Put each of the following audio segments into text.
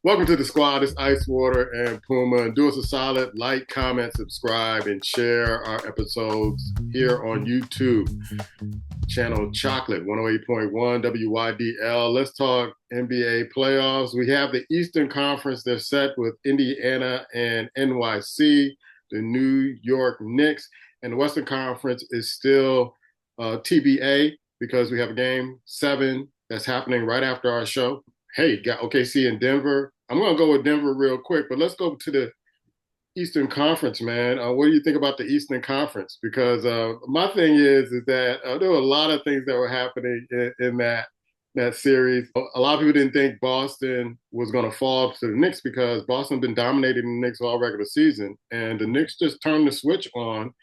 Welcome to the squad. It's Icewater and Puma. Do us a solid like, comment, subscribe, and share our episodes here on YouTube. Channel Chocolate 108.1 WYDL. Let's talk NBA playoffs. We have the Eastern Conference. They're set with Indiana and NYC, the New York Knicks. And the Western Conference is still TBA because we have a game 7 that's happening right after our show. Hey, got OKC in Denver. I'm going to go with Denver real quick, but let's go to the Eastern Conference, man. What do you think about the Eastern Conference? Because my thing is that there were a lot of things that were happening in that series. A lot of people didn't think Boston was going to fall to the Knicks because Boston been dominating the Knicks all regular season, and the Knicks just turned the switch on,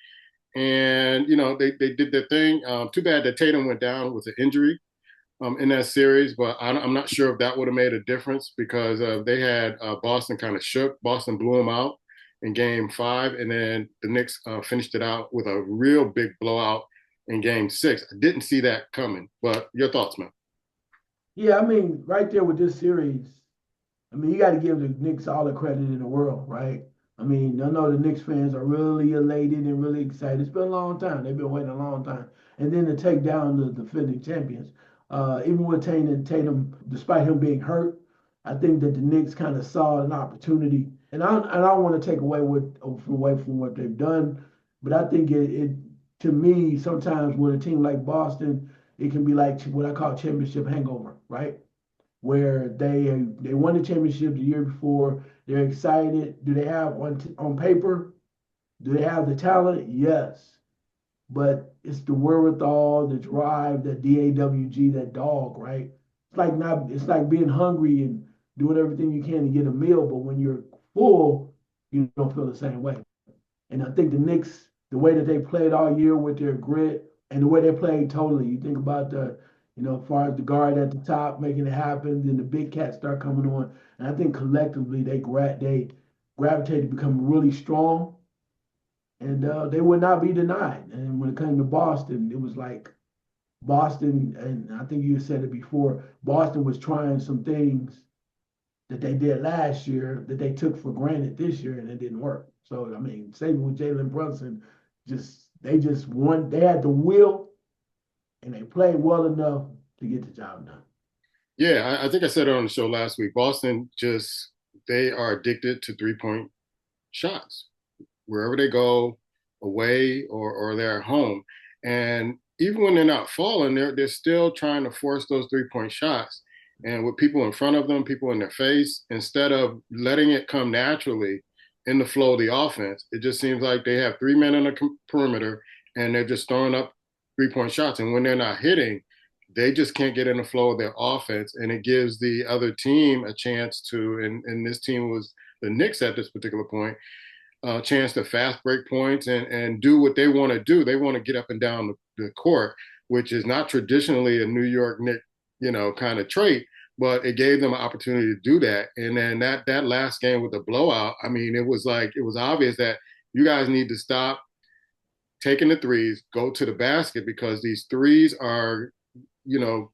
and they did their thing. Too bad that Tatum went down with an injury in that series, but I'm not sure if that would have made a difference because they had Boston kind of shook. Boston blew them out in game 5, and then the Knicks finished it out with a real big blowout in game 6. I didn't see that coming, but your thoughts, man? Yeah, I mean, right there with this series, I mean, you got to give the Knicks all the credit in the world, right? I mean, I know the Knicks fans are really elated and really excited. It's been a long time. They've been waiting a long time. And then to take down the defending champions, even with Tatum, despite him being hurt, I think that the Knicks kind of saw an opportunity. And I don't want to take away from what they've done, but I think it to me sometimes with a team like Boston, it can be like what I call championship hangover, right? Where they won the championship the year before. They're excited. Do they have on paper? Do they have the talent? Yes, but it's the wherewithal, the drive, the DAWG, that dog, right? It's like not. It's like being hungry and doing everything you can to get a meal, but when you're full, you don't feel the same way. And I think the Knicks, the way that they played all year with their grit and the way they played totally, you think about as far as the guard at the top making it happen, then the big cats start coming on. And I think collectively they gravitated to become really strong and they would not be denied. And when it came to Boston, it was like Boston, and I think you said it before, Boston was trying some things that they did last year that they took for granted this year and it didn't work. So I mean, same with Jalen Brunson, just won. They had the will and they played well enough to get the job done. Yeah, I think I said it on the show last week. Boston just they are addicted to 3-point shots wherever they go, away or they're at home. And even when they're not falling, they're still trying to force those 3-point shots. And with people in front of them, people in their face, instead of letting it come naturally in the flow of the offense, it just seems like they have 3 men on the perimeter and they're just throwing up 3-point shots. And when they're not hitting, they just can't get in the flow of their offense. And it gives the other team a chance to, and this team was the Knicks at this particular point, chance to fast break points and do what they want to do. They want to get up and down the court, which is not traditionally a New York Knicks, kind of trait, but it gave them an opportunity to do that. And then that last game with the blowout, I mean, it was obvious that you guys need to stop taking the threes, go to the basket because these threes are,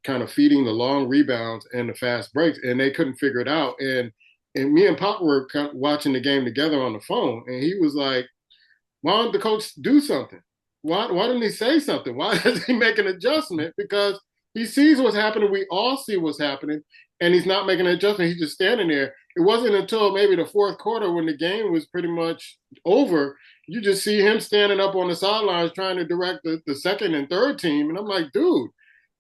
kind of feeding the long rebounds and the fast breaks, and they couldn't figure it out. And me and Pop were watching the game together on the phone, and he was like, "Why don't the coach do something? Why didn't he say something? Why doesn't he make an adjustment? Because he sees what's happening. We all see what's happening, and he's not making an adjustment. He's just standing there. It wasn't until maybe the fourth quarter when the game was pretty much over. You just see him standing up on the sidelines trying to direct the second and third team, and I'm like, dude,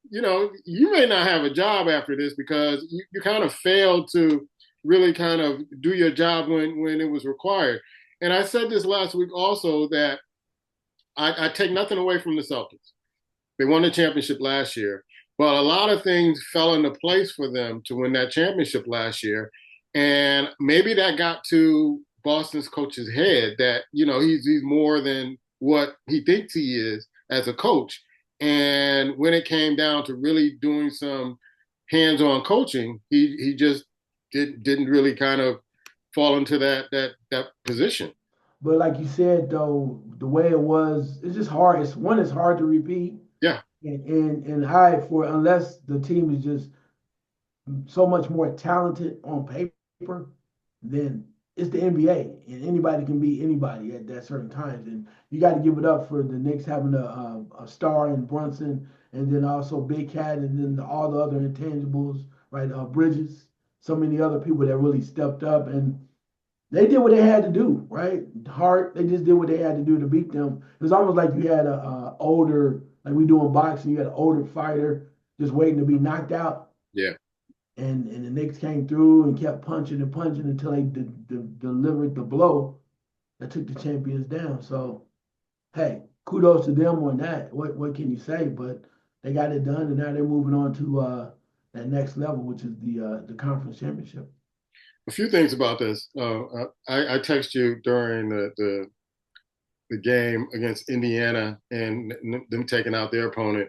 you may not have a job after this because you kind of failed to really kind of do your job when it was required. And I said this last week also that I take nothing away from the Celtics. They won the championship last year, but a lot of things fell into place for them to win that championship last year. And maybe that got to Boston's coach's head that, he's more than what he thinks he is as a coach. And when it came down to really doing some hands-on coaching, he just didn't really kind of fall into that position. But like you said, though, the way it was, it's just hard. It's hard to repeat, Yeah, and high for unless the team is just so much more talented on paper. then it's the NBA, and anybody can beat anybody at certain times. And you got to give it up for the Knicks having a star in Brunson, and then also Big Cat, and then all the other intangibles, right? Bridges, so many other people that really stepped up, and they did what they had to do, right? Hart, they just did what they had to do to beat them. It was almost like you had a older, like we do in boxing, you had an older fighter just waiting to be knocked out, Yeah. and the Knicks came through and kept punching and punching until they delivered the blow that took the champions down. So hey, kudos to them on that. What can you say? But they got it done, and now they're moving on to that next level, which is the conference championship. A few things about this. I text you during the game against Indiana and them taking out their opponent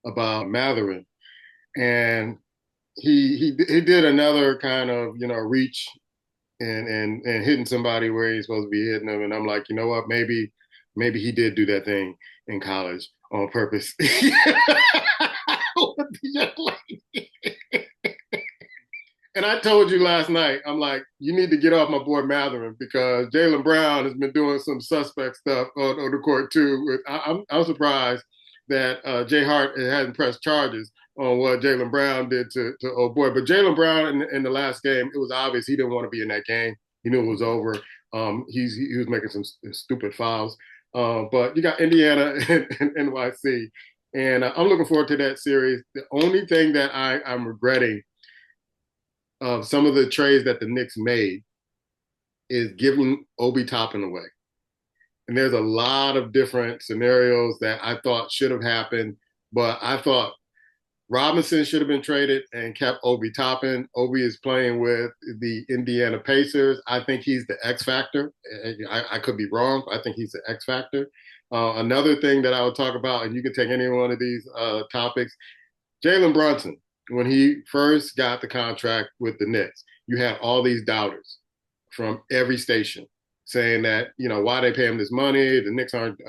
about Matherin, and he did another kind of reach and hitting somebody where he's supposed to be hitting them, and I'm like, you know what, maybe he did do that thing in college on purpose. And I told you last night, I'm like, you need to get off my boy Matherin because Jaylen Brown has been doing some suspect stuff on the court too. I'm surprised that Jay Hart hasn't pressed charges on what Jaylen Brown did to old boy. But Jaylen Brown in the last game, it was obvious he didn't want to be in that game. He knew it was over. He was making some stupid fouls. But you got Indiana and NYC, and I'm looking forward to that series. The only thing that I'm regretting of some of the trades that the Knicks made is giving Obi Toppin away. And there's a lot of different scenarios that I thought should have happened, but I thought Robinson should have been traded and kept Obi Toppin. Obi is playing with the Indiana Pacers. I think he's the X factor. I could be wrong, but I think he's the X factor. Another thing that I would talk about, and you can take any one of these topics, Jalen Brunson, when he first got the contract with the Knicks, you had all these doubters from every station saying that, why they pay him this money? The Knicks aren't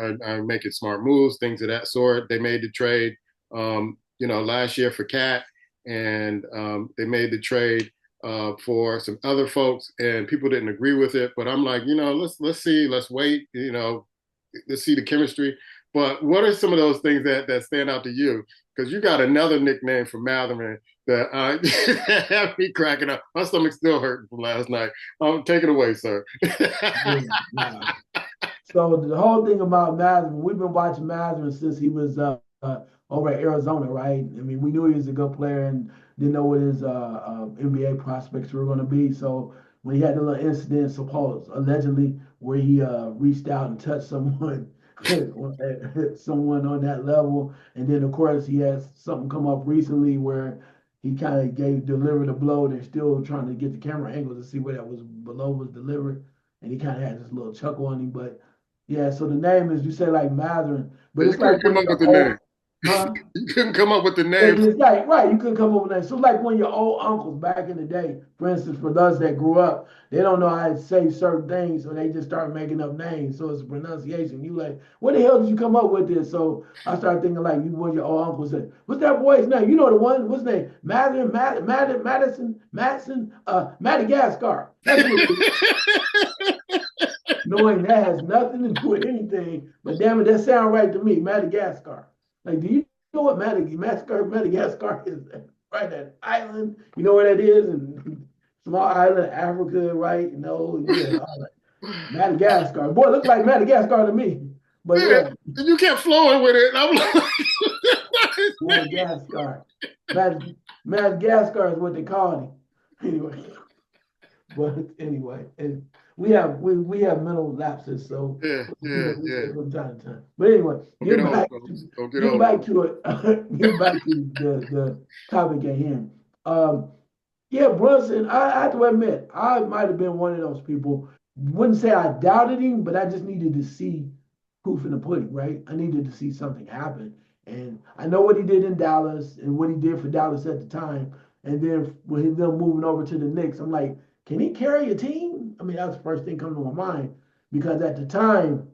making smart moves, things of that sort. They made the trade, last year for Cat, and they made the trade for some other folks, and people didn't agree with it. But I'm like, let's see, let's wait, let's see the chemistry. But what are some of those things that stand out to you? Because you got another nickname for Matherin that have me cracking up. My stomach's still hurting from last night. Take it away, sir. Yeah, nah. So the whole thing about Matherin, we've been watching Matherin since he was over at Arizona, right? I mean, we knew he was a good player and didn't know what his NBA prospects were going to be. So when he had the little incident, supposed allegedly, where he reached out and touched someone, someone on that level, and then of course he has something come up recently where he kind of delivered a blow. They're still trying to get the camera angle to see where that was below was delivered, and he kind of had this little chuckle on him. But yeah, so the name is you say like Matherin, but You it's couldn't like come when up with you're the name. old, huh? You couldn't come up with the name. It's like, right, you couldn't come up with that. So like when your old uncles back in the day, for instance, for those that grew up, they don't know how to say certain things, so they just start making up names. So it's a pronunciation. You like, what the hell did you come up with this? So I started thinking like you what your old uncle said. What's that boy's name? You know the one, what's his name? Madison, Madagascar. That's what it is. Knowing that has nothing to do with anything, but damn it, that sound right to me, Madagascar. Like, do you know what Madagascar is? Right, that island. You know where that is? And small island, Africa, right? Yeah, all right. Madagascar. Boy, it looks like Madagascar to me. But Yeah, yeah, you kept flowing with it. I'm like, what is name? Madagascar. Madagascar is what they call him. Anyway. But anyway, and we have mental lapses, so Yeah, we do yeah, what we yeah. say from time to time. But anyway, Don't get old, folks. Don't get get old. back to it. Get back to the topic at hand. Um, yeah, Brunson, I have to admit, I might have been one of those people. Wouldn't say I doubted him, but I just needed to see proof in the pudding, right? I needed to see something happen. And I know what he did in Dallas and what he did for Dallas at the time. And then with them moving over to the Knicks, I'm like, can he carry a team? I mean, that's the first thing coming to my mind because at the time,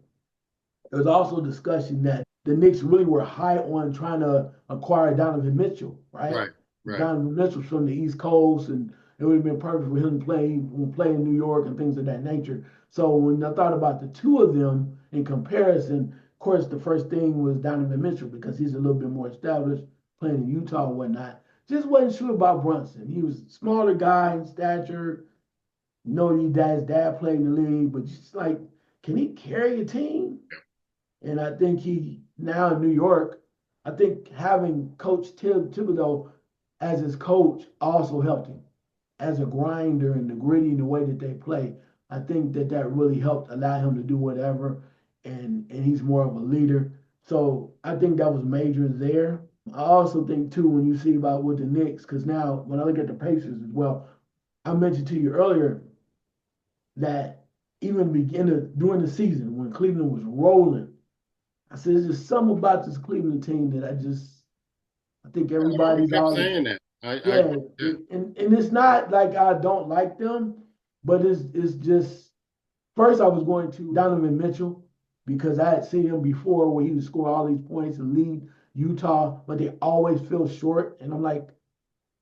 there was also discussion that the Knicks really were high on trying to acquire Donovan Mitchell, right? Right, right. Donovan Mitchell's from the East Coast, and it would have been perfect for him to play in New York and things of that nature. So when I thought about the two of them in comparison, of course, the first thing was Donovan Mitchell because he's a little bit more established playing in Utah and whatnot. Just wasn't sure about Brunson. He was a smaller guy in stature. You know, his dad played in the league, but just like, can he carry a team? And I think he now in New York, I think having Coach Thibodeau as his coach also helped him as a grinder and the gritty and the way that they play. I think that that really helped allow him to do whatever, and he's more of a leader. So I think that was major there. I also think too when you see about with the Knicks, because now when I look at the Pacers as well, I mentioned to you earlier that even beginning during the season when Cleveland was rolling, I said there's just something about this Cleveland team that I think I remember you everybody's kept all saying that. I agree yeah, with that. and it's not like I don't like them, but it's just first I was going to Donovan Mitchell because I had seen him before where he would score all these points and lead Utah, but they always feel short. And I'm like,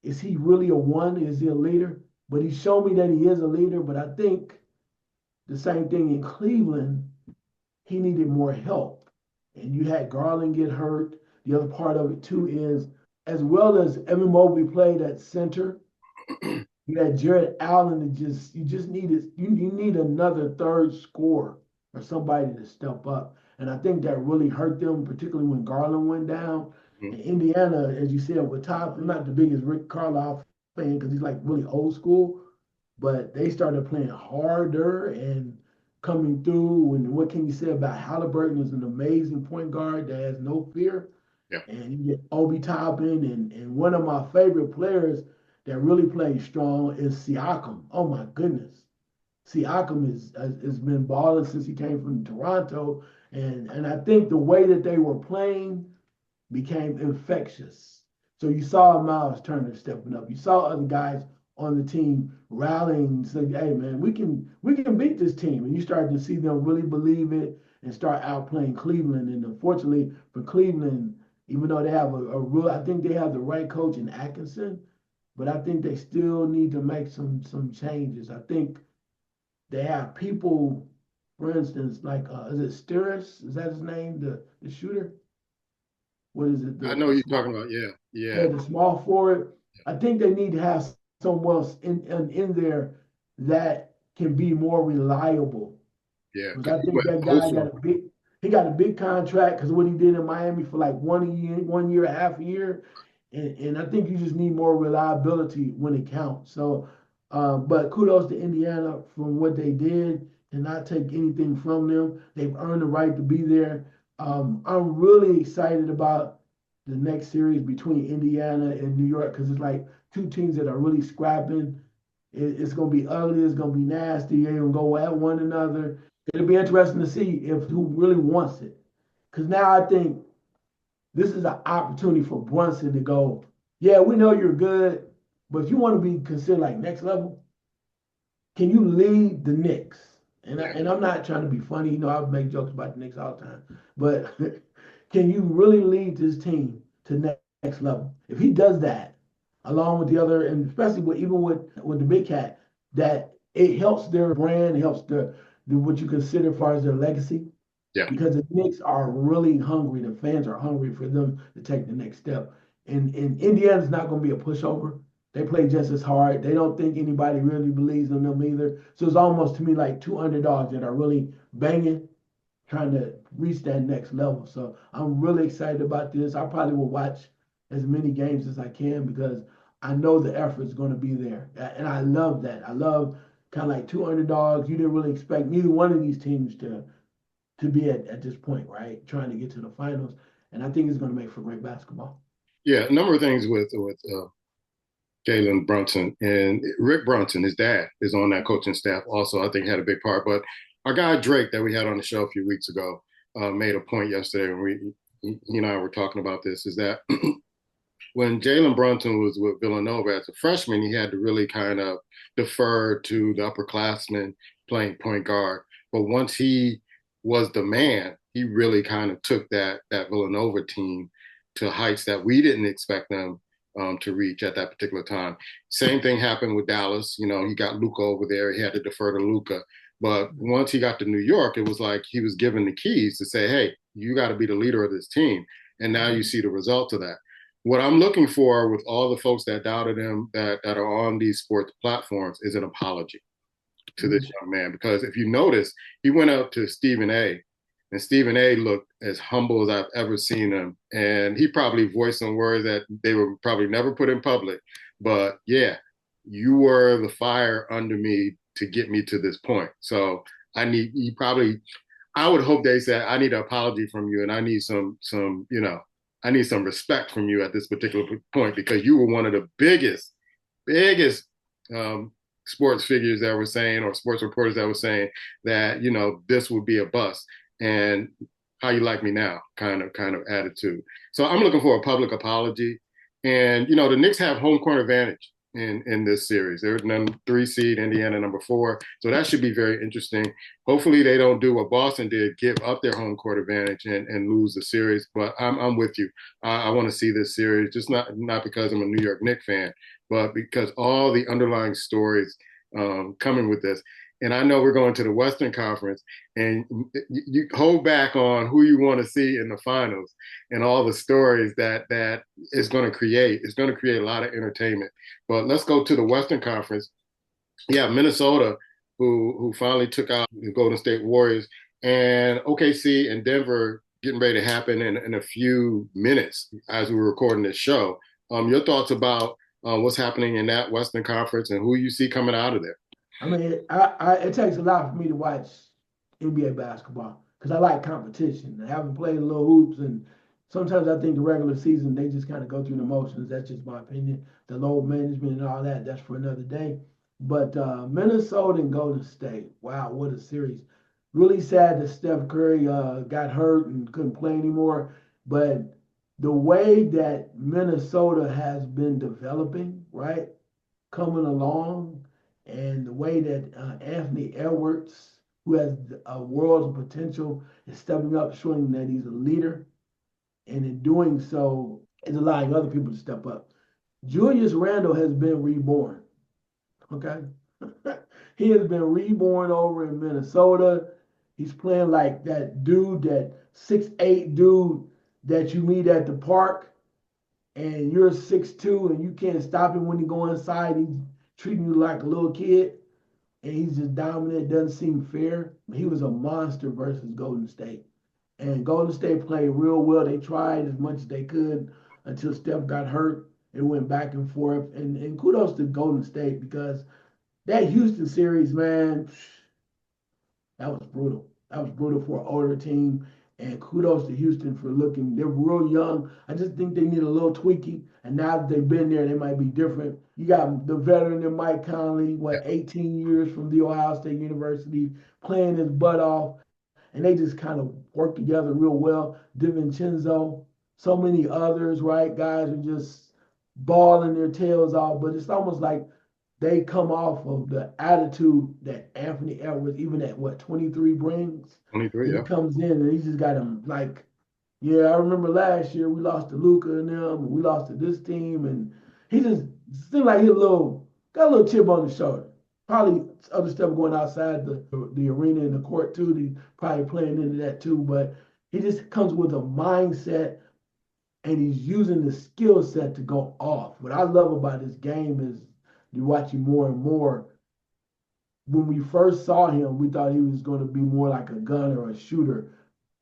is he really a one? Is he a leader? But he showed me that he is a leader. But I think the same thing in Cleveland, he needed more help. And you had Garland get hurt. The other part of it too is as well as Evan Mobley played at center, you had Jared Allen that just needed you need another third scorer or somebody to step up. And I think that really hurt them, particularly when Garland went down. Mhm. And Indiana, as you said, with top, I'm not the biggest Rick Carlisle fan because he's like really old school, but they started playing harder and coming through. And what can you say about Halliburton is an amazing point guard that has no fear. Yeah. And you get Obi Toppin and one of my favorite players that really plays strong is Siakam. Oh my goodness. Siakam has been balling since he came from Toronto. And I think the way that they were playing became infectious. So you saw Miles Turner stepping up. You saw other guys on the team rallying, saying, "Hey man, we can beat this team." And you started to see them really believe it and start outplaying Cleveland. And unfortunately for Cleveland, even though they have a real, I think they have the right coach in Atkinson, but I think they still need to make some changes. I think they have people, for instance, like is it Steris? Is that his name? The shooter? What is it? I The know the what you're small talking about. Yeah. yeah, Yeah. the small forward. I think they need to have someone else in there that can be more reliable. Yeah. Because Because I he think went that guy also. he got a big contract because what he did in Miami for like 1 year, half a year, and I think you just need more reliability when it counts. So, but kudos to Indiana from what they did and not take anything from them. They've earned the right to be there. I'm really excited about the next series between Indiana and New York because it's like two teams that are really scrapping. It's going to be ugly. It's going to be nasty. They're going to go at one another. It'll be interesting to see if who really wants it. Because now I think this is an opportunity for Brunson to go, yeah, we know you're good, but if you want to be considered like next level, can you lead the Knicks? Yeah. And I'm not trying to be funny. You know, I make jokes about the Knicks all the time. But can you really lead this team to next level? If he does that, along with the other, and especially even with the Big Cat, that it helps their brand, it helps the what you consider as far as their legacy Yeah. because the Knicks are really hungry. The fans are hungry for them to take the next step. And Indiana's not going to be a pushover. They play just as hard. They don't think anybody really believes in them either. So it's almost to me like two underdogs that are really banging, trying to reach that next level. So I'm really excited about this. I probably will watch as many games as I can because I know the effort is going to be there. And I love that. I love kind of like two underdogs. You didn't really expect neither one of these teams to be at this point, right? Trying to get to the finals. And I think it's going to make for great basketball. Yeah. A number of things with Jalen Brunson and Rick Brunson, his dad, is on that coaching staff. Also, I think had a big part. But our guy Drake that we had on the show a few weeks ago made a point yesterday when he and I were talking about this. Is that when Jalen Brunson was with Villanova as a freshman, he had to really kind of defer to the upperclassmen playing point guard. But once he was the man, he really kind of took that Villanova team to heights that we didn't expect them to reach at that particular time. Same thing happened with Dallas. You know, he got Luka over there. He had to defer to Luka. But once he got to New York, it was like he was given the keys to say, hey, you got to be the leader of this team. And now you see the results of that. What I'm looking for with all the folks that doubted him that are on these sports platforms is an apology to this Mhm. young man. Because if you notice, he went up to Stephen A. And Stephen A. looked as humble as I've ever seen him. And he probably voiced some words that they were probably never put in public. But yeah, you were the fire under me to get me to this point. So he probably, I would hope they said, I need an apology from you and I need I need some respect from you at this particular point because you were one of the biggest um, sports figures that were saying, or sports reporters that were saying that, this would be a bust. And how you like me now kind of attitude. So I'm looking for a public apology. And, the Knicks have home court advantage in this series. They're number 3 seed, Indiana number 4. So that should be very interesting. Hopefully they don't do what Boston did, give up their home court advantage and lose the series. But I'm with you. I want to see this series, just not because I'm a New York Knicks fan, but because all the underlying stories coming with this. And I know we're going to the Western Conference, and you hold back on who you want to see in the finals and all the stories that is going to create. It's going to create a lot of entertainment. But let's go to the Western Conference. Yeah, Minnesota, who finally took out the Golden State Warriors, and OKC and Denver getting ready to happen in a few minutes as we were recording this show. Your thoughts about what's happening in that Western Conference and who you see coming out of there? I mean, it takes a lot for me to watch NBA basketball because I like competition. I haven't played a little hoops, and sometimes I think the regular season they just kind of go through the motions. That's just my opinion. The load management and all that, that's for another day. But Minnesota and Golden State, wow, what a series! Really sad that Steph Curry got hurt and couldn't play anymore. But the way that Minnesota has been developing, right? Coming along, and the way that Anthony Edwards, who has a world of potential, is stepping up, showing that he's a leader, and in doing so, is allowing other people to step up. Julius Randle has been reborn. Okay, he has been reborn over in Minnesota. He's playing like that dude, that 6'8" dude that you meet at the park and you're 6'2" and you can't stop him when he go inside. He's treating you like a little kid, and he's just dominant. Doesn't seem fair. He was a monster versus Golden State, and Golden State played real well. They tried as much as they could until Steph got hurt. It went back and forth, and kudos to Golden State because that Houston series, man, that was brutal. That was brutal for an older team. And kudos to Houston for looking. They're real young. I just think they need a little tweaking. And now that they've been there, they might be different. You got the veteran in Mike Conley, Yeah, 18 years from the Ohio State University, playing his butt off. And they just kind of work together real well. DiVincenzo, so many others, right? Guys are just balling their tails off. But it's almost like they come off of the attitude that Anthony Edwards, even at what 23 brings, 23. and he Yeah, comes in and he just got him like, yeah, I remember last year we lost to Luca and them, and we lost to this team, and he just seemed like he got a little chip on his shoulder. Probably other stuff going outside the arena and the court too. He probably playing into that too, but he just comes with a mindset and he's using the skill set to go off. What I love about this game is you watch him more and more. When we first saw him, we thought he was going to be more like a gunner or a shooter.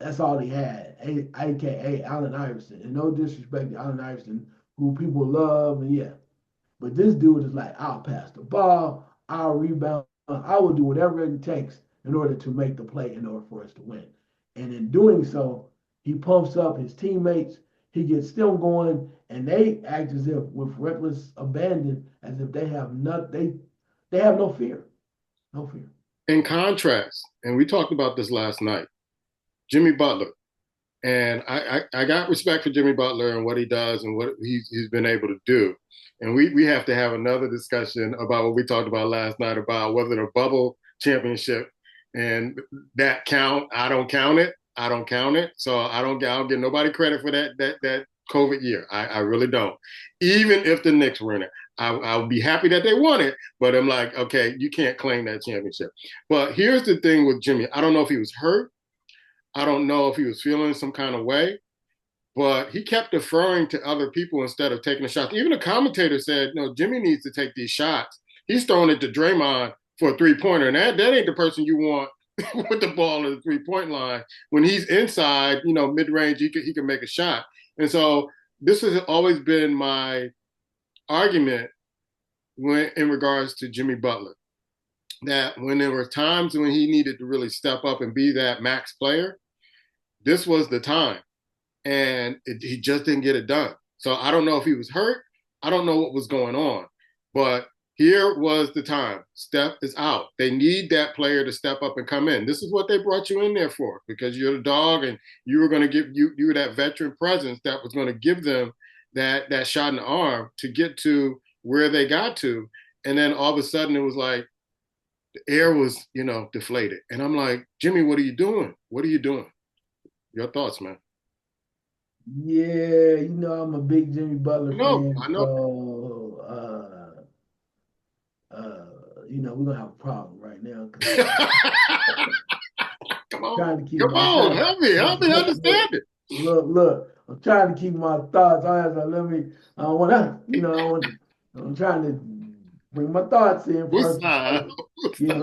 That's all he had, aka Allen Iverson. And no disrespect to Allen Iverson, who people love, and yeah. But this dude is like, I'll pass the ball, I'll rebound, I will do whatever it takes in order to make the play in order for us to win. And in doing so, he pumps up his teammates, he gets them going, and they act as if with reckless abandon, as if they have not they have no fear. No fear. in contrast, and we talked about this last night, Jimmy Butler. And I got respect for Jimmy Butler and what he does and what he's been able to do. And we have to have another discussion about what we talked about last night about whether the bubble championship and that count. I don't count it. I don't count it. So I don't get nobody credit for that COVID year. I really don't. Even if the Knicks win it, I'll be happy that they won it. But I'm like, okay, you can't claim that championship. But here's the thing with Jimmy. I don't know if he was hurt. I don't know if he was feeling some kind of way. But he kept deferring to other people instead of taking the shots. Even the commentator said, no, Jimmy needs to take these shots. He's throwing it to Draymond for a three-pointer, and that ain't the person you want with the ball at the three-point line. When he's inside, mid-range, he can make a shot. And so this has always been my argument in regards to Jimmy Butler, that when there were times when he needed to really step up and be that max player, this was the time. And he just didn't get it done. So I don't know if he was hurt. I don't know what was going on. But here was the time. Steph is out. They need that player to step up and come in. This is what they brought you in there for, because you're the dog and you were going to give you were that veteran presence that was going to give them that shot in the arm to get to where they got to. And then all of a sudden it was like the air was, deflated. And I'm like, Jimmy, what are you doing? What are you doing? Your thoughts, man. Yeah, I'm a big Jimmy Butler fan, I know. so we're gonna have a problem right now because Come on, trying to keep come my I'm on, trying help me understand it. look, I'm trying to keep my thoughts. I don't want to, I'm trying to bring my thoughts in Who's first. I'm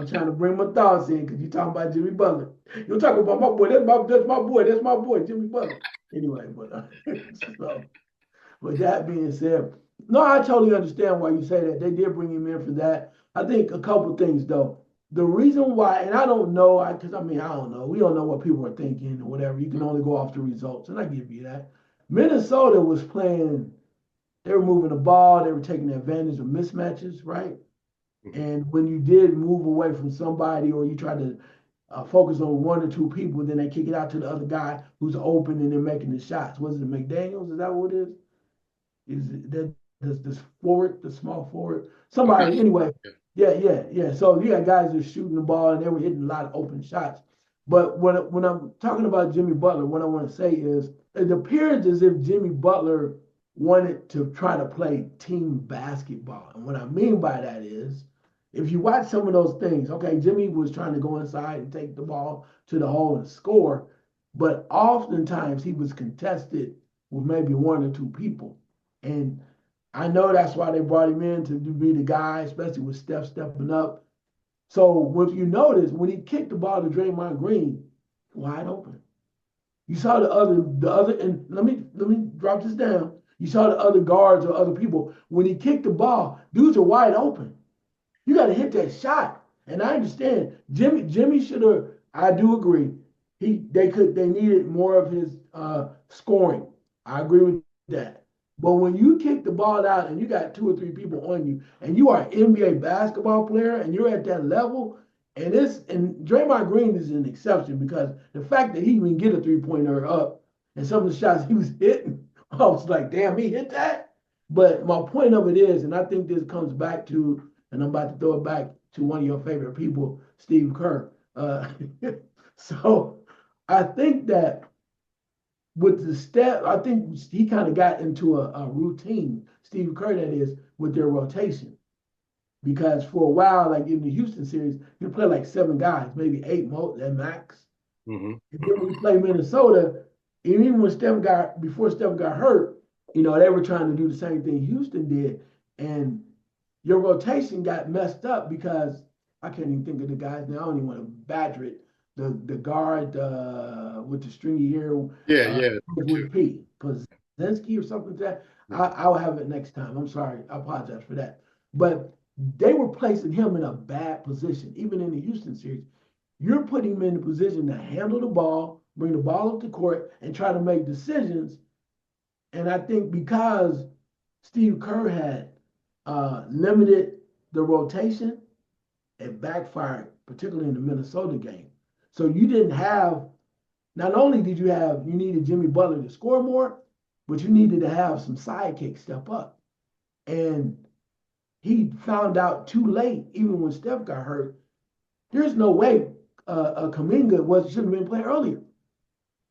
trying to bring my thoughts in because you're talking about Jimmy Butler. You're talking about my boy. That's my boy, Jimmy Butler. Anyway, but so with that being said, no, I totally understand why you say that. They did bring him in for that. I think a couple things though. The reason why, and I don't know, because I don't know. We don't know what people are thinking or whatever. You can only go off the results, and I give you that. Minnesota was playing. They were moving the ball. They were taking advantage of mismatches, right? Mhm. And when you did move away from somebody, or you try to focus on one or two people, then they kick it out to the other guy who's open and they're making the shots. Was it McDaniels? Is that what it is? Is it that this forward, the small forward? I'm not Somebody, sure. anyway. Yeah. Yeah. So you got guys that are shooting the ball and they were hitting a lot of open shots. But when I'm talking about Jimmy Butler, what I want to say is it appears as if Jimmy Butler wanted to try to play team basketball. And what I mean by that is if you watch some of those things, okay, Jimmy was trying to go inside and take the ball to the hole and score, but oftentimes he was contested with maybe one or two people. And I know that's why they brought him in to be the guy, especially with Steph stepping up. So if you notice, when he kicked the ball to Draymond Green, wide open. You saw the other, and let me drop this down. You saw the other guards or other people. When he kicked the ball, dudes are wide open. You got to hit that shot. And I understand Jimmy should have. I do agree. They needed more of his scoring. I agree with that. But when you kick the ball out and you got two or three people on you, and you are an NBA basketball player and you're at that level, and Draymond Green is an exception because the fact that he even get a 3-pointer up and some of the shots he was hitting, I was like, damn, he hit that. But my point of it is, and I think this comes back to, and I'm about to throw it back to one of your favorite people, Steve Kerr. So I think that with the step, I think he kind of got into a routine, Steve Kerr, that is, with their rotation. Because for a while, like in the Houston series, you play like seven guys, maybe eight at max. Hmm. And then when you play Minnesota, and even when before Steph got hurt, they were trying to do the same thing Houston did. And your rotation got messed up because I can't even think of the guys now. I don't even want to badger it. The guard with the stringy hair Yeah, uh, yeah, too. with P. Pozinski or something like that. I'll have it next time. I'm sorry. I apologize for that. But they were placing him in a bad position, even in the Houston series. You're putting him in a position to handle the ball, bring the ball up the court, and try to make decisions. And I think because Steve Kerr had limited the rotation, it backfired, particularly in the Minnesota game. So you didn't have, not only did you needed Jimmy Butler to score more, but you needed to have some sidekicks step up. And he found out too late, even when Steph got hurt, there's no way Kaminga shouldn't have been playing earlier.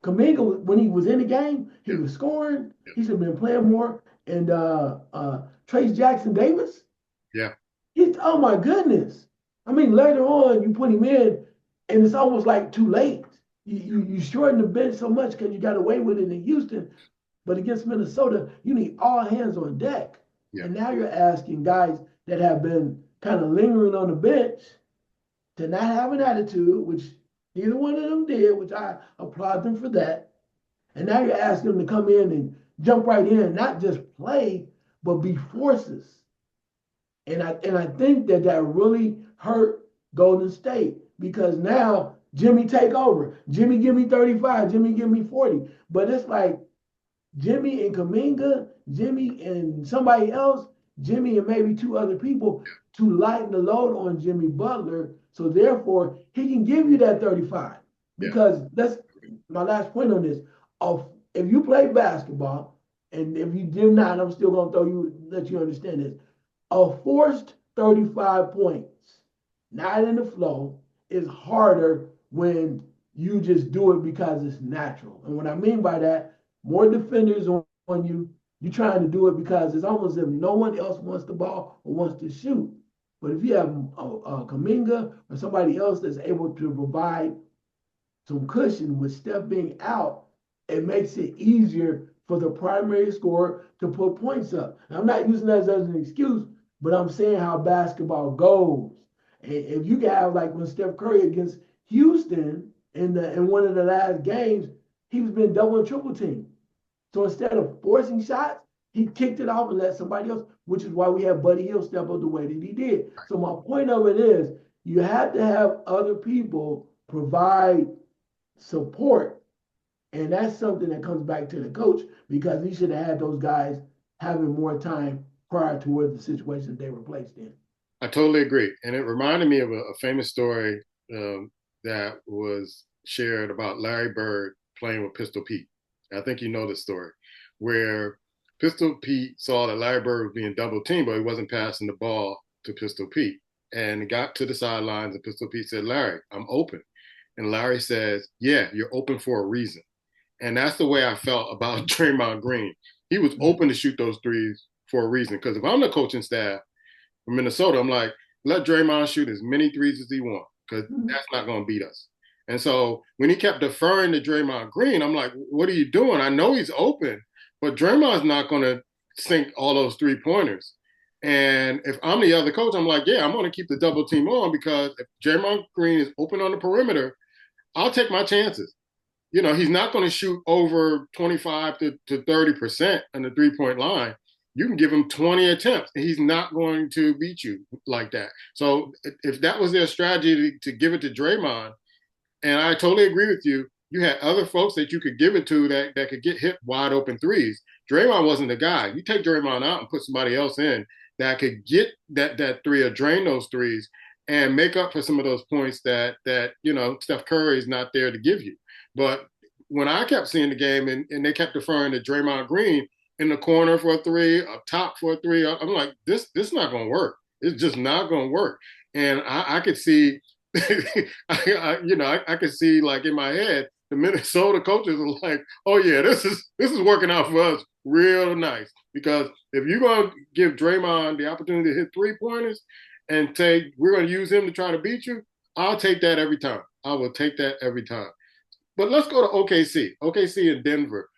Kaminga, when he was in the game, he Yeah, was scoring. yeah, He should have been playing more. And Trace Jackson Davis, yeah, he's, oh my goodness. I mean, later on, you put him in, and it's almost like too late. You shorten the bench so much because you got away with it in Houston. But against Minnesota, you need all hands on deck. yeah. And now you're asking guys that have been kind of lingering on the bench to not have an attitude, which neither one of them did, which I applaud them for that. And now you're asking them to come in and jump right in, not just play, but be forces. And I think that that really hurt Golden State because now Jimmy take over. Jimmy give me 35. Jimmy give me 40. But it's like Jimmy and Kaminga, Jimmy and somebody else, Jimmy and maybe two other people to lighten the load on Jimmy Butler. So therefore, he can give you that 35. Yeah. Because that's my last point on this. Of if you play basketball, and if you do not, I'm still gonna let you understand this. A forced 35 points, not in the flow, is harder when you just do it because it's natural. And what I mean by that, more defenders on you. You're trying to do it because it's almost as if no one else wants the ball or wants to shoot. But if you have a Kaminga or somebody else that's able to provide some cushion with Steph being out, it makes it easier for the primary scorer to put points up. Now, I'm not using that as an excuse, but I'm saying how basketball goes. And if you can have like when Steph Curry against Houston in one of the last games, he was being double and triple teamed. So instead of forcing shots, he kicked it off and let somebody else, which is why we have Buddy Hield step up the way that he did. So my point of it is you have to have other people provide support. And that's something that comes back to the coach because he should have had those guys having more time prior to where the situation they were placed in. I totally agree. And it reminded me of a famous story that was shared about Larry Bird playing with Pistol Pete. I think you know the story, where Pistol Pete saw that Larry Bird was being double teamed, but he wasn't passing the ball to Pistol Pete. And he got to the sidelines, and Pistol Pete said, Larry, I'm open. And Larry says, yeah, you're open for a reason. And that's the way I felt about Draymond Green. He was open to shoot those threes for a reason. Because if I'm the coaching staff from Minnesota, I'm like, let Draymond shoot as many threes as he wants, because that's not going to beat us. And so when he kept deferring to Draymond Green, I'm like, what are you doing? I know he's open, but Draymond's not going to sink all those 3 pointers. And if I'm the other coach, I'm like, yeah, I'm going to keep the double team on because if Draymond Green is open on the perimeter, I'll take my chances. He's not going to shoot over 25 to 30% on the 3 point line. You can give him 20 attempts. He's not going to beat you like that. So if that was their strategy to give it to Draymond, and I totally agree with you, you had other folks that you could give it to that could get hit wide open threes. Draymond wasn't the guy. You take Draymond out and put somebody else in that could get that three or drain those threes and make up for some of those points that Steph Curry is not there to give you. But when I kept seeing the game and they kept deferring to Draymond Green in the corner for a three, up top for a three, I'm like, this not going to work. It's just not going to work. And I could see, I could see like in my head, the Minnesota coaches are like, oh yeah, this is working out for us real nice. Because if you're going to give Draymond the opportunity to hit 3 pointers and we're going to use him to try to beat you, I'll take that every time. I will take that every time. But let's go to OKC. OKC and Denver.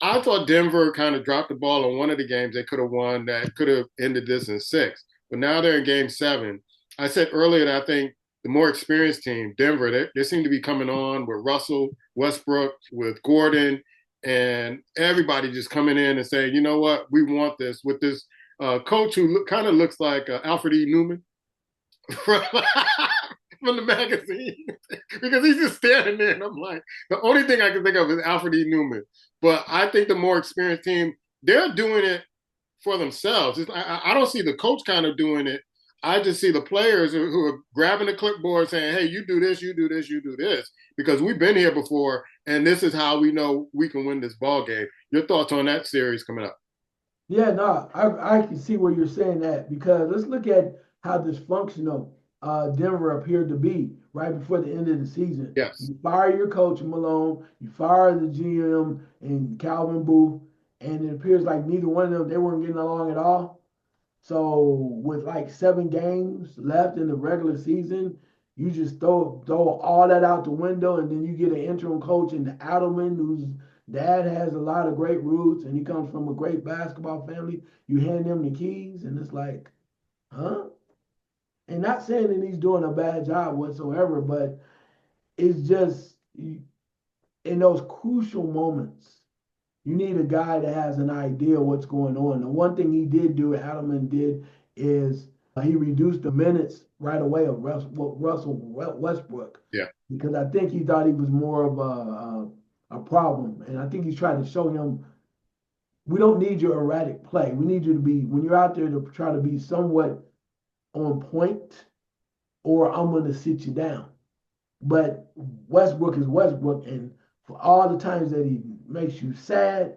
I thought Denver kind of dropped the ball on one of the games they could have won that could have ended this in 6. But now they're in game 7. I said earlier that I think the more experienced team, Denver, they seem to be coming on with Russell, Westbrook, with Gordon, and everybody just coming in and saying, you know what, we want this with this coach who kind of looks like Alfred E. Newman. From the magazine because he's just standing there and I'm like, the only thing I can think of is Alfred E. Newman. But I think the more experienced team, they're doing it for themselves. I don't see the coach kind of doing it. I just see the players who are grabbing the clipboard saying, hey, you do this, you do this, you do this, because we've been here before and this is how we know we can win this ball game. Your thoughts on that series coming up? Yeah, no, I can see where you're saying that because let's look at how dysfunctional Denver appeared to be. right before the end of the season. Yes. You fire your coach Malone, you fire the GM and Calvin Booth, and it appears like neither one of them they weren't getting along at all. So with like 7 games left in the regular season, you just throw all that out the window, and then you get an interim coach in Adelman, whose dad has a lot of great roots, and he comes from a great basketball family. You hand him the keys, and it's like, huh? And not saying that he's doing a bad job whatsoever, but it's just in those crucial moments, you need a guy that has an idea what's going on. The one thing he did do, Adelman did, is he reduced the minutes right away of Russell Westbrook Yeah. because I think he thought he was more of a problem, and I think he's trying to show him we don't need your erratic play. We need you to be when you're out there to try to be somewhat on point, or I'm going to sit you down. But Westbrook is Westbrook, and for all the times that he makes you sad,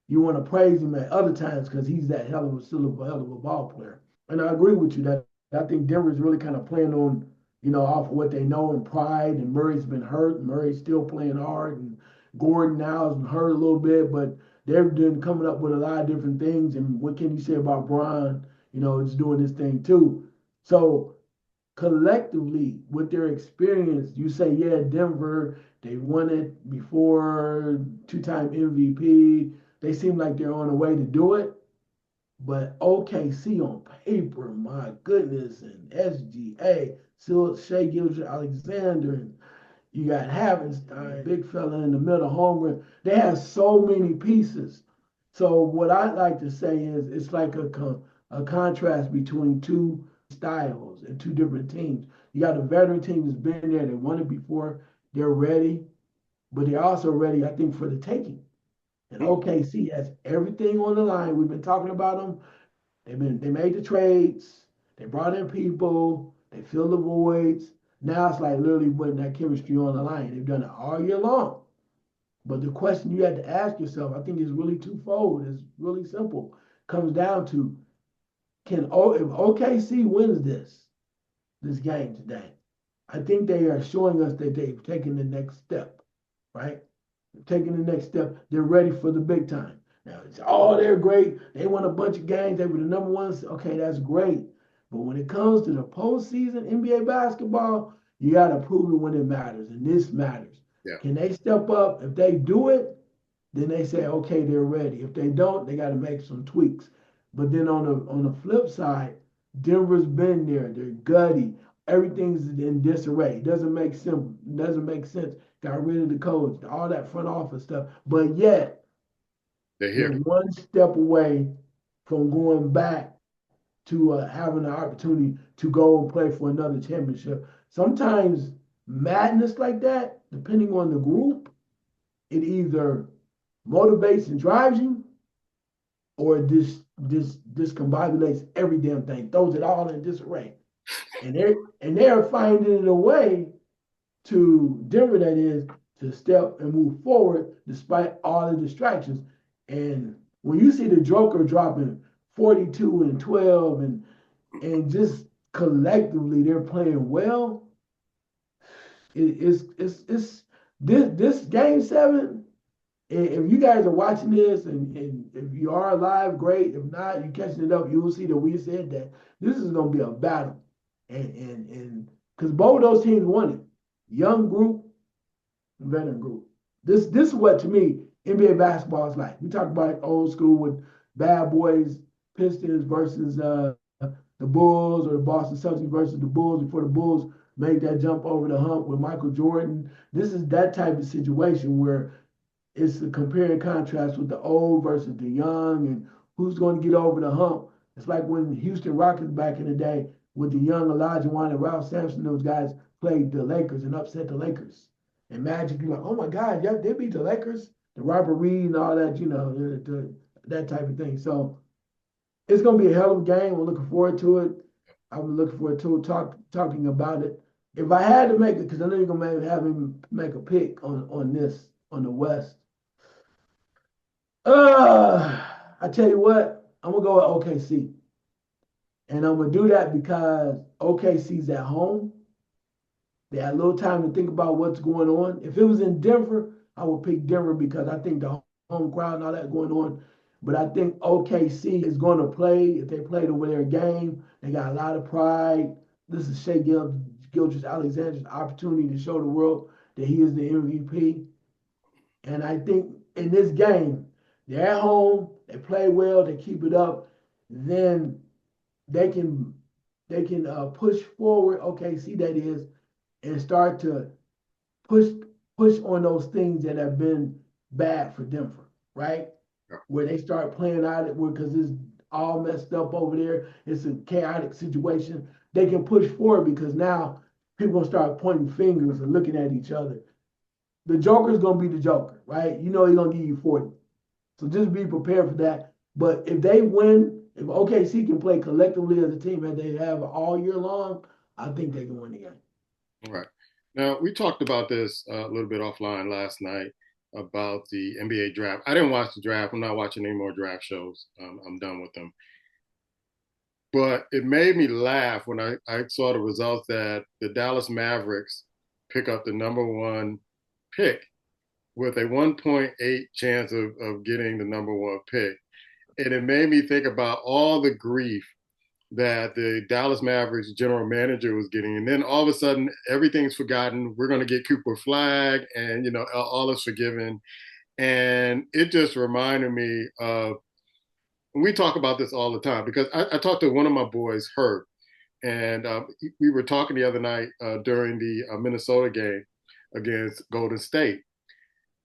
you want to praise him at other times because he's that hell of a ball player. And I agree with you that I think Denver's really kind of playing on, off of what they know and pride. And Murray's been hurt. And Murray's still playing hard. And Gordon now has been hurt a little bit, but they've been coming up with a lot of different things. And what can you say about Bron? It's doing this thing too. So collectively, with their experience, you say, yeah, Denver, they won it before, 2-time MVP. They seem like they're on the way to do it. But OKC on paper, my goodness, and SGA, still Shea Gilgeous Alexander, and you got Havenstein, big fella in the middle, Holmgren. They have so many pieces. So what I like to say is it's like a contrast between two styles and two different teams. You got a veteran team that's been there, they won it before, they're ready, but they're also ready, I think, for the taking. And Mm. OKC has everything on the line. We've been talking about them. They made the trades, they brought in people, they filled the voids. Now it's like literally putting that chemistry on the line. They've done it all year long. But the question you had to ask yourself, I think, is really twofold. It's really simple. Comes down to if OKC wins this game today, I think they are showing us that they've taken the next step, right? Taking the next step. They're ready for the big time. Now it's they're great. They won a bunch of games. They were the number ones. Okay, that's great. But when it comes to the postseason NBA basketball, you got to prove it when it matters, and this matters. Yeah. Can they step up? If they do it, then they say, okay, they're ready. If they don't, they got to make some tweaks. But then on the flip side, Denver's been there. They're gutty. Everything's in disarray. It doesn't make sense. Doesn't make sense. Got rid of the coach, all that front office stuff. But yet They're they're here. one step away from going back to having the opportunity to go and play for another championship. Sometimes madness like that, depending on the group, it either motivates and drives you, or this discombobulates every damn thing, throws it all in disarray. And they're finding a way to Denver, that is, to step and move forward despite all the distractions. And when you see the Joker dropping 42 and 12 and just collectively they're playing well, it's this game 7. If you guys are watching this and if you are live, great. If not, you catching it up, you'll see that we said that this is gonna be a battle. And because both of those teams won it. Young group, veteran group. This is what to me NBA basketball is like. We talk about old school with bad boys, Pistons versus the Bulls, or the Boston Celtics versus the Bulls before the Bulls made that jump over the hump with Michael Jordan. This is that type of situation where it's a compare and contrast with the old versus the young and who's going to get over the hump. It's like when Houston Rockets back in the day with the young Elijah Wan and Ralph Sampson, those guys played the Lakers and upset the Lakers. And Magic, you're like, oh my God, yeah, they beat the Lakers, the Robert Reed and all that, that type of thing. So it's going to be a hell of a game. We're looking forward to it. I'm looking forward to talking about it. If I had to make it, because I know you're going to have him make a pick on this, on the West. I tell you what, I'm gonna go with OKC, and I'm gonna do that because OKC's at home. They had a little time to think about what's going on. If it was in Denver, I would pick Denver because I think the home crowd and all that going on. But I think OKC is going to play. If they played over their game, they got a lot of pride. This is Gilgeous Alexander's opportunity to show the world that he is the MVP. And I think in this game, they're at home, they play well, they keep it up, then they can push forward. OKC that is, and start to push push on those things that have been bad for Denver, right? Where they start playing out it because it's all messed up over there. It's a chaotic situation. They can push forward because now people gonna start pointing fingers and looking at each other. The Joker's gonna be the Joker, right? You know he's gonna give you 40. So just be prepared for that. But if they win, if OKC can play collectively as a team as they have all year long, I think they can win the game. All right. Now, we talked about this a little bit offline last night about the NBA draft. I didn't watch the draft. I'm not watching any more draft shows. I'm done with them. But it made me laugh when I saw the results that the Dallas Mavericks pick up the number 1 pick with a 1.8 chance of getting the number 1 pick. And it made me think about all the grief that the Dallas Mavericks general manager was getting. And then all of a sudden, everything's forgotten. We're going to get Cooper Flag and, all is forgiven. And it just reminded me of, we talk about this all the time because I talked to one of my boys, Herb, and we were talking the other night during the Minnesota game against Golden State.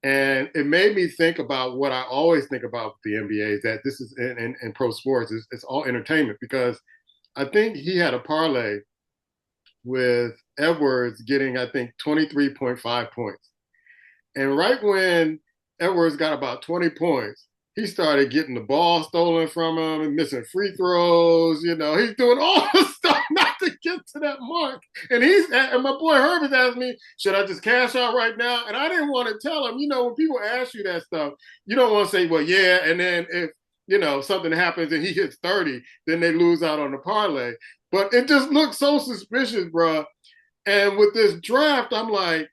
And it made me think about what I always think about the NBA is that this is in pro sports, it's all entertainment because I think he had a parlay with Edwards getting, I think, 23.5 points. And right when Edwards got about 20 points, he started getting the ball stolen from him and missing free throws. He's doing all this stuff not to get to that mark. And my boy Herb is asking me, should I just cash out right now? And I didn't want to tell him, when people ask you that stuff, you don't want to say, well, yeah. And then if, something happens and he hits 30, then they lose out on the parlay. But it just looks so suspicious, bro. And with this draft, I'm like,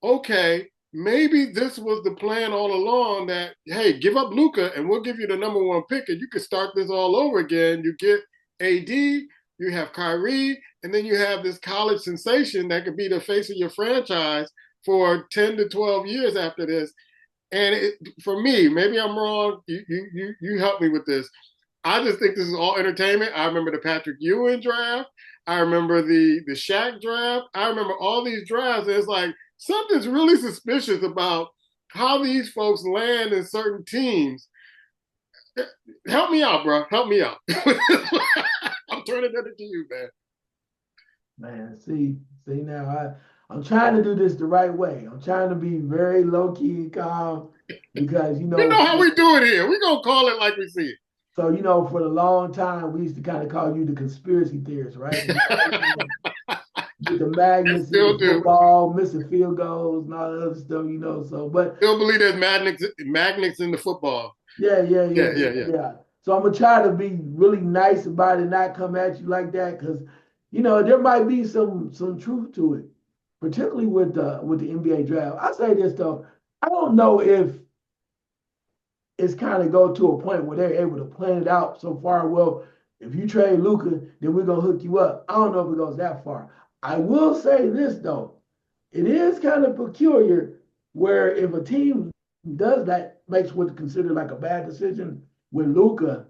okay, maybe this was the plan all along that, hey, give up Luka and we'll give you the number 1 pick and you can start this all over again. You get AD, you have Kyrie, and then you have this college sensation that could be the face of your franchise for 10 to 12 years after this. And for me, maybe I'm wrong. You help me with this. I just think this is all entertainment. I remember the Patrick Ewing draft. I remember the Shaq draft. I remember all these drafts. And it's like, something's really suspicious about how these folks land in certain teams. Help me out, bro. Help me out. I'm turning it to you, man. Man, see now I'm trying to do this the right way. I'm trying to be very low key and calm because You know how we do it here. We're gonna call it like we see it. So for the long time we used to kind of call you the conspiracy theorist, right? With the magnets in the football, missing field goals and all that other stuff, So, but still believe there's magnets in the football. Yeah. So I'm gonna try to be really nice about it, not come at you like that, because there might be some truth to it, particularly with the NBA draft. I say this though, I don't know if it's kind of go to a point where they're able to plan it out so far. Well, if you trade Luka, then we're gonna hook you up. I don't know if it goes that far. I will say this though, it is kind of peculiar where if a team does that, makes what's considered like a bad decision with Luka,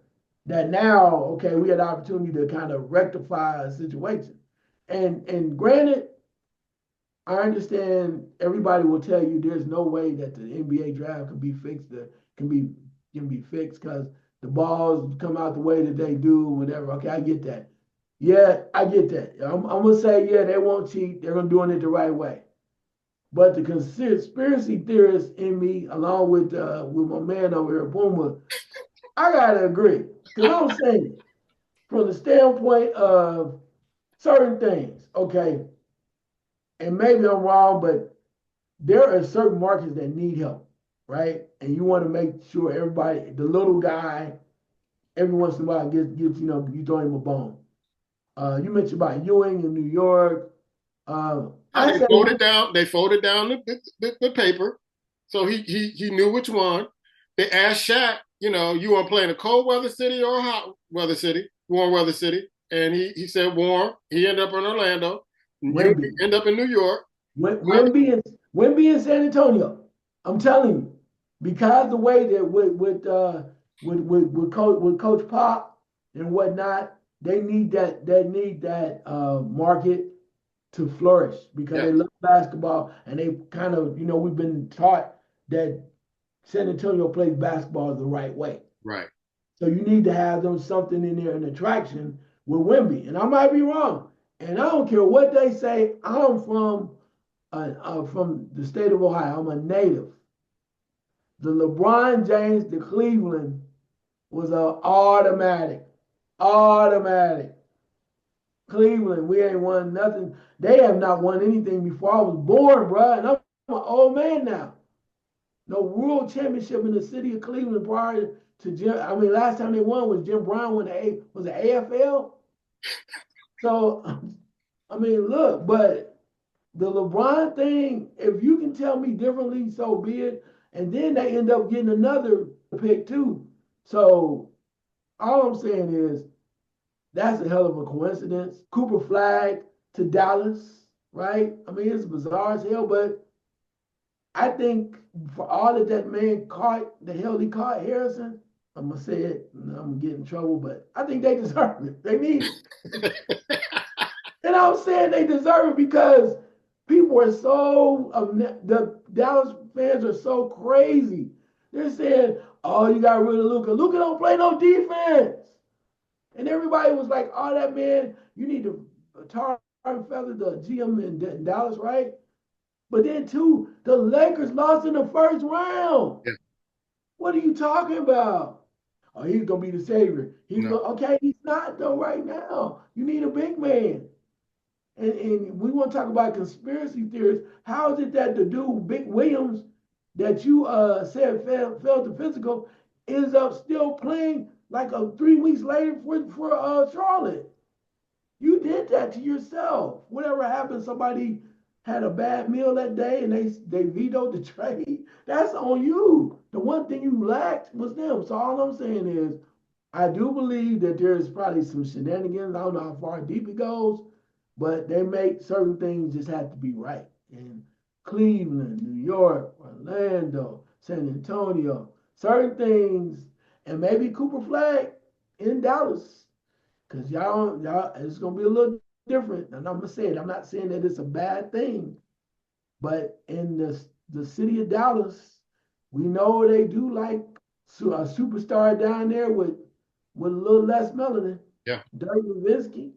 that now, okay, we had the opportunity to kind of rectify a situation. And granted, I understand everybody will tell you there's no way that the NBA draft can be fixed, can be fixed because the balls come out the way that they do, whatever. Okay, I get that. Yeah, I get that. I'm gonna say, yeah, they won't cheat. They're gonna doing it the right way. But the conspiracy theorist in me, along with my man over here, Puma, I gotta agree. Because I'm saying, from the standpoint of certain things, okay, and maybe I'm wrong, but there are certain markets that need help, right? And you want to make sure everybody, the little guy, every once in a while gets you throw him a bone. You mentioned about Ewing in New York. Yeah, I they say folded down. They folded down the paper, so he knew which one. They asked Shaq, you want to play in a cold weather city or a hot weather city, warm weather city, and he said warm. He ended up in Orlando. You Wemby, end up in New York. Wemby in San Antonio. I'm telling you, because the way that with Coach Pop and whatnot, they need that market to flourish because Yeah, they love basketball and they kind of we've been taught that San Antonio plays basketball the right way. right. So you need to have them something in there, an attraction with Wemby. And I might be wrong. And I don't care what they say. I'm from the state of Ohio. I'm a native. The LeBron James to Cleveland was an automatic. Automatic. Cleveland, we ain't won nothing. They have not won anything before I was born, bro. And I'm an old man now. No world championship in the city of Cleveland prior to Jim. I mean, last time they won was Jim Brown when the was the AFL. So I mean, look, but the LeBron thing, if you can tell me differently, so be it. And then they end up getting another pick too. So all I'm saying is that's a hell of a coincidence. Cooper Flag to Dallas, right? I mean, it's bizarre as hell, but I think for all that that man caught, the hell he caught Harrison, I'm gonna say it, and I'm gonna get in trouble, but I think they deserve it. They need it. And I'm saying they deserve it because people are so the Dallas fans are so crazy. They're saying, "Oh, you got rid of Luka. Luka don't play no defense," and everybody was like, "Oh, that man, you need to tar and feather the GM in Dallas, right?" But then too, the Lakers lost in the first round. Yeah, What are you talking about? Oh, he's gonna be the savior. He's no, gonna okay, he's not though right now. You need a big man. And we want to talk about conspiracy theories. How is it that the dude, Big Williams, that you said fell to physical, ends up still playing like 3 weeks later for Charlotte? You did that to yourself. Whatever happened, somebody had a bad meal that day and they vetoed the trade. That's on you. The one thing you lacked was them. So all I'm saying is I do believe that there's probably some shenanigans. I don't know how far deep it goes, but they make certain things just have to be right. And Cleveland, New York, Orlando, San Antonio, certain things, and maybe Cooper Flag in Dallas. Because y'all, it's gonna be a little different. And I'm gonna say it. I'm not saying that it's a bad thing, but in the city of Dallas, we know they do like a superstar down there with a little less melanin. yeah, Dirk Nowitzki.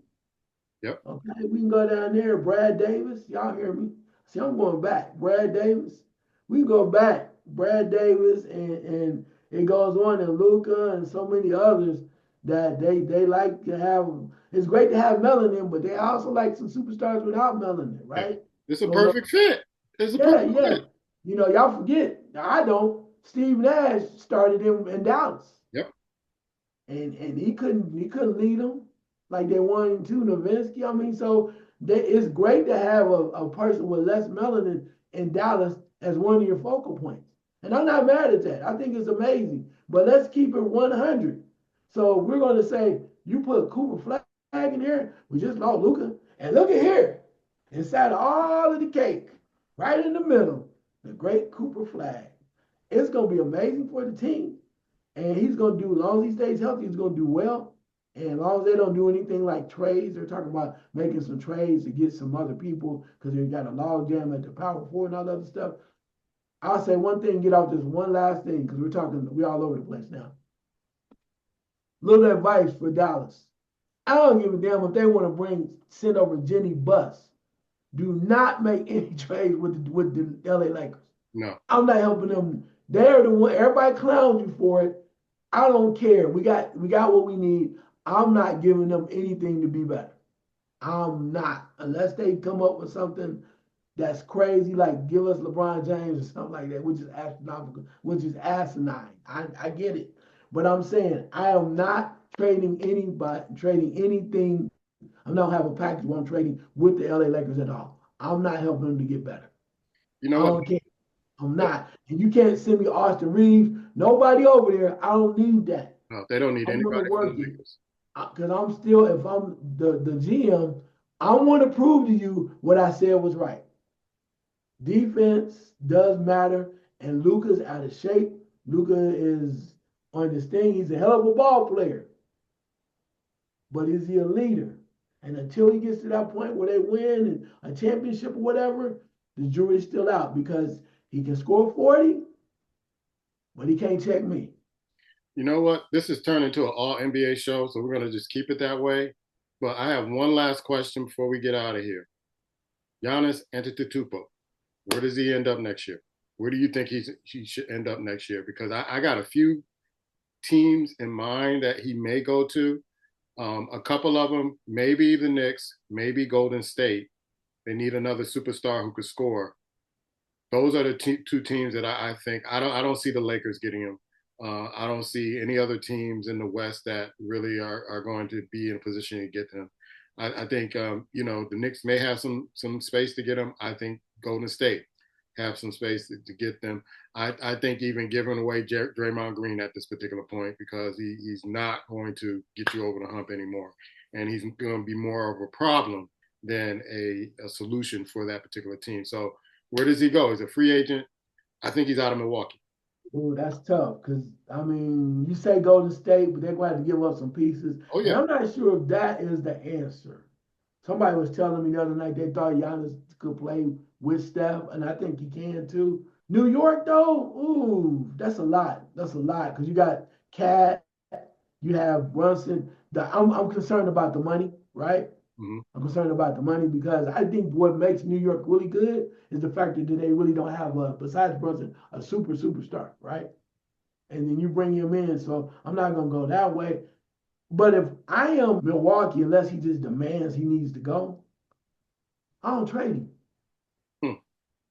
yep, Okay, we can go down there. Brad Davis. Y'all hear me? See, I'm going back. Brad Davis. We can go back. Brad Davis and it goes on and Luca and so many others that they like to have. It's great to have melanin, but they also like some superstars without melanin, yeah. right? It's a So perfect fit. It's a yeah, perfect yeah. fit. Y'all forget. I don't. Steve Nash started in Dallas, Yep. and he couldn't lead them like they wanted to Nowitzki. I mean, so it's great to have a person with less melanin in Dallas as one of your focal points, and I'm not mad at that. I think it's amazing. But let's keep it 100. So we're going to say you put Cooper Flag in here. We just lost Luca, and look at here, inside of all of the cake, right in the middle, the great Cooper Flag. It's going to be amazing for the team. And he's going to do, as long as he stays healthy, he's going to do well. And as long as they don't do anything like trades, they're talking about making some trades to get some other people because they got a log jam at the power four and all that other stuff. I'll say one thing, get off this one last thing because we're all over the place now. Little advice for Dallas. I don't give a damn if they want to send over Jenny Buss. Do not make any trades with the LA Lakers. No. I'm not helping them. They're the one. Everybody clowns you for it. I don't care. We got what we need. I'm not giving them anything to be better. I'm not unless they come up with something that's crazy, like give us LeBron James or something like that, which is astronomical, which is asinine. I get it, but I'm saying I am not trading anything. I'm not have a package where I'm trading with the LA Lakers at all. I'm not helping him to get better. You know I what? don't care. I'm not. And you can't send me Austin Reeves. Nobody over there. I don't need that. No, they don't need I'm gonna anybody from work the it Lakers. because I'm still. If I'm the GM, I want to prove to you what I said was right. Defense does matter, and Luka's out of shape. Luka is on this thing. He's a hell of a ball player, but is he a leader? And until he gets to that point where they win a championship or whatever, the jury's still out because he can score 40, but he can't check me. You know what? This has turned into an all NBA show, so we're gonna just keep it that way. But I have one last question before we get out of here. Giannis Antetokounmpo, where does he end up next year? Where do you think he should end up next year? Because I got a few teams in mind that he may go to. A couple of them, maybe the Knicks, maybe Golden State. They need another superstar who could score. Those are the two teams that I think I don't see the Lakers getting him. I don't see any other teams in the West that really are going to be in a position to get him. I think the Knicks may have some space to get him. I think Golden State have some space to get them. I think even giving away Draymond Green at this particular point because he's not going to get you over the hump anymore, and he's going to be more of a problem than a solution for that particular team. So where does he go? He's a free agent. I think he's out of Milwaukee. Ooh, that's tough because I mean, you say Golden State, but they're going to have to give up some pieces, Oh and yeah. I'm not sure if that is the answer. Somebody was telling me the other night they thought Giannis could play with Steph, and I think he can too. New York though, ooh, that's a lot. That's a lot because you got Cat, you have Brunson. I'm concerned about the money, right? Mm-hmm. I'm concerned about the money because I think what makes New York really good is the fact that they really don't have besides Brunson, a superstar, right? And then you bring him in. So I'm not gonna go that way. But if I am Milwaukee, unless he just demands he needs to go, I don't trade him. Hmm.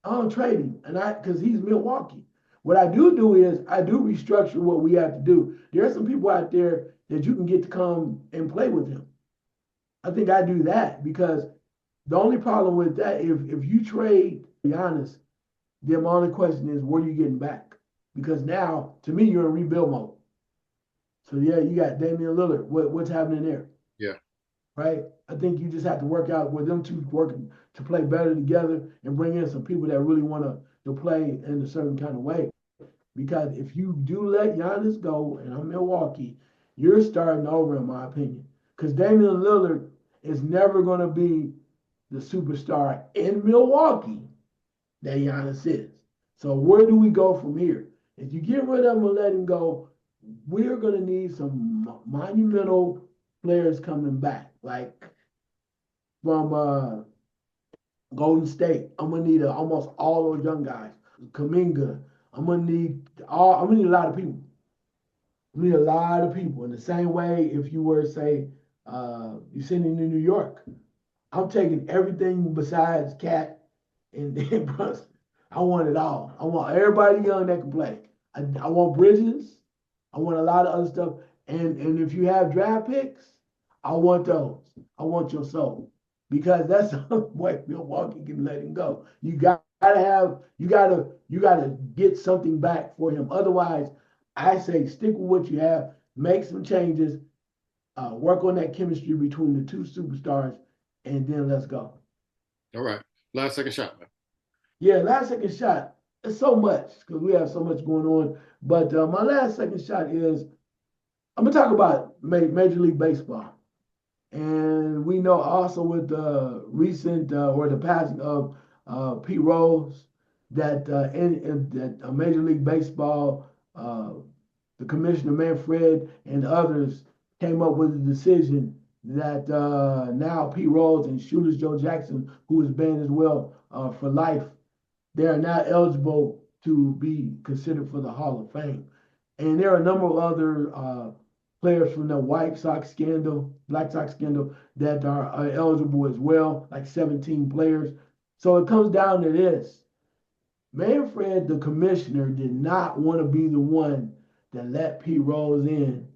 I don't trade him, and I because he's Milwaukee. What I do is I do restructure what we have to do. There are some people out there that you can get to come and play with him. I think I do that because the only problem with that, if you trade Giannis, then my only question is, what are you getting back? Because now, to me, you're in rebuild mode. So yeah, you got Damian Lillard. What's happening there, Yeah. right? I think you just have to work out with them two working to play better together and bring in some people that really want to play in a certain kind of way. Because if you do let Giannis go, and I'm Milwaukee, you're starting over, in my opinion. Because Damian Lillard is never going to be the superstar in Milwaukee that Giannis is. So where do we go from here? If you get rid of him and let him go, we're going to need some monumental players coming back, like from Golden State. I'm gonna need almost all those young guys. Kaminga. I'm gonna need a lot of people. I need a lot of people. In the same way, if you were say you sending to New York, I'm taking everything besides Cat and Brunson. I want it all. I want everybody young that can play. I want Bridges. I want a lot of other stuff. And if you have draft picks, I want those. I want your soul because that's the only way Milwaukee can let him go. You gotta get something back for him. Otherwise, I say stick with what you have, make some changes, work on that chemistry between the two superstars, and then let's go. All right. Last second shot, man. Yeah, last second shot. It's so much because we have so much going on. But my last second shot is I'm gonna talk about Major League Baseball, and we know also with the recent or the passing of Pete Rose that that Major League Baseball, uh, the commissioner Manfred and others came up with a decision that now Pete Rose and Shoeless Joe Jackson, who is banned as well for life, they are now eligible to be considered for the Hall of Fame. And there are a number of other players from the White Sox scandal, Black Sox scandal, that are eligible as well, like 17 players. So it comes down to this. Manfred, the commissioner, did not want to be the one that let Pete Rose in.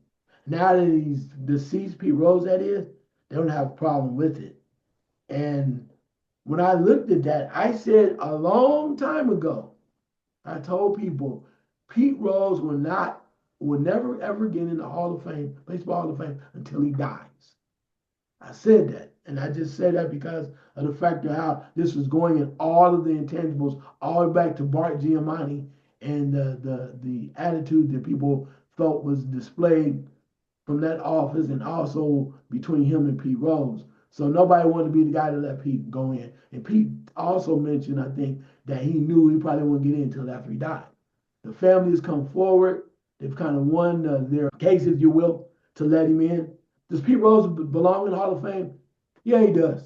Now that he's deceased, Pete Rose, that is, they don't have a problem with it. And When I looked at that, I said a long time ago, I told people Pete Rose will never ever get in the Hall of Fame, Baseball Hall of Fame, until he dies. I said that. And I just said that because of the fact of how this was going in all of the intangibles, all the way back to Bart Giamatti and the attitude that people felt was displayed from that office and also between him and Pete Rose. So nobody wanted to be the guy to let Pete go in. And Pete also mentioned, I think, that he knew he probably wouldn't get in until after he died. The family has come forward. They've kind of won their case, if you will, to let him in. Does Pete Rose belong in the Hall of Fame? Yeah, he does.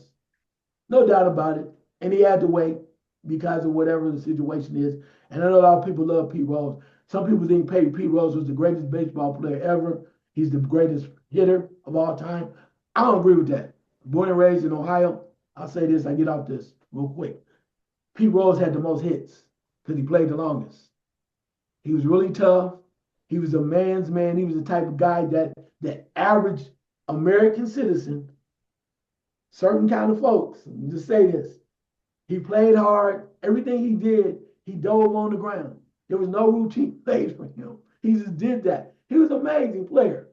No doubt about it. And he had to wait because of whatever the situation is. And I know a lot of people love Pete Rose. Some people think Pete Rose was the greatest baseball player ever. He's the greatest hitter of all time. I don't agree with that. Born and raised in Ohio, I'll say this, I get off this real quick. Pete Rose had the most hits because he played the longest. He was really tough. He was a man's man. He was the type of guy that average American citizen, certain kind of folks, let me just say this. He played hard. Everything he did, he dove on the ground. There was no routine plays for him. He just did that. He was an amazing player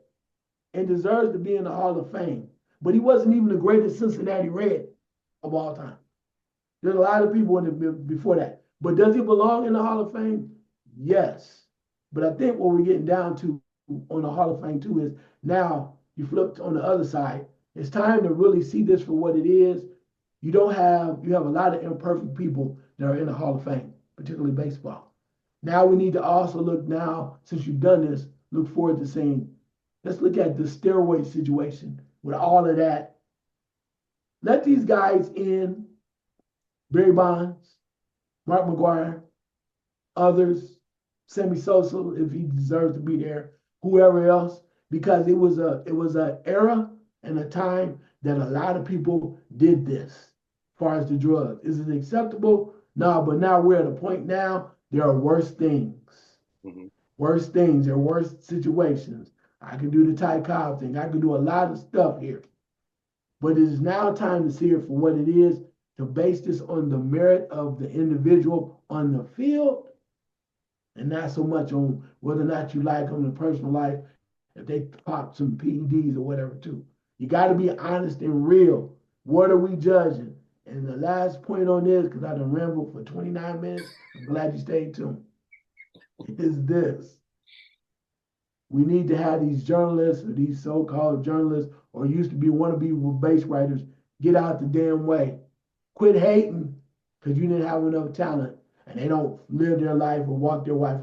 and deserves to be in the Hall of Fame. But he wasn't even the greatest Cincinnati Red of all time. There's a lot of people in the, before that. But does he belong in the Hall of Fame? Yes. But I think what we're getting down to on the Hall of Fame too is now you flip on the other side. It's time to really see this for what it is. You have a lot of imperfect people that are in the Hall of Fame, particularly baseball. Now we need to also look now, since you've done this, look forward to saying, let's look at the steroid situation with all of that. Let these guys in, Barry Bonds, Mark McGwire, others, Sammy Sosa, if he deserves to be there, whoever else, because it was an era and a time that a lot of people did this as far as the drugs. Is it acceptable? No, but now we're at a point now, there are worse things. Mm-hmm. Worse things, there are worse situations. I can do the Ty Cobb thing. I can do a lot of stuff here. But it is now time to see it for what it is, to base this on the merit of the individual on the field and not so much on whether or not you like them in personal life, if they pop some PEDs or whatever too. You got to be honest and real. What are we judging? And the last point on this, because I done rambled for 29 minutes, I'm glad you stayed tuned, is this. We need to have these journalists or these so-called journalists or used to be wannabe base writers get out the damn way. Quit hating because you didn't have enough talent and they don't live their life or walk their life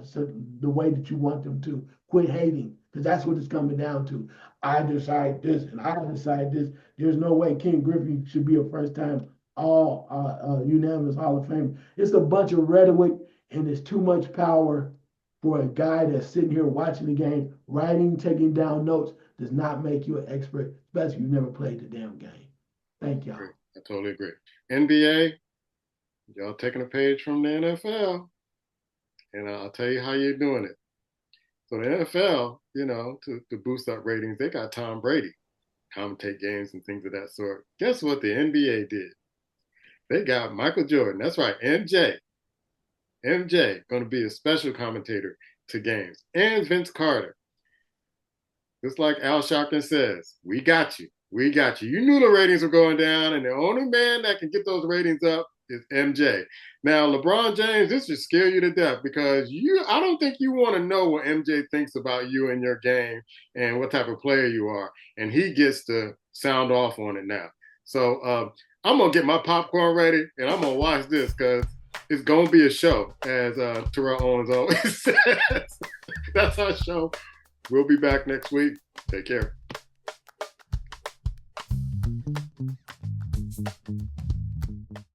the way that you want them to. Quit hating because that's what it's coming down to. I decide this and I decide this. There's no way Ken Griffey should be a first-time all unanimous Hall of Fame. It's a bunch of rhetoric and it's too much power for a guy that's sitting here watching the game, writing, taking down notes, does not make you an expert, especially if you never played the damn game. Thank y'all. I totally agree. NBA, y'all taking a page from the NFL, and I'll tell you how you're doing it. So the NFL, to boost up ratings, they got Tom Brady commentate games and things of that sort. Guess what the NBA did? They got Michael Jordan. That's right, MJ. MJ going to be a special commentator to games. And Vince Carter. Just like Al Sharpton says, we got you. We got you. You knew the ratings were going down, and the only man that can get those ratings up is MJ. Now, LeBron James, this should scare you to death because I don't think you want to know what MJ thinks about you and your game and what type of player you are. And he gets to sound off on it now. So I'm going to get my popcorn ready, and I'm going to watch this because it's going to be a show, as Terrell Owens always says. That's our show. We'll be back next week. Take care.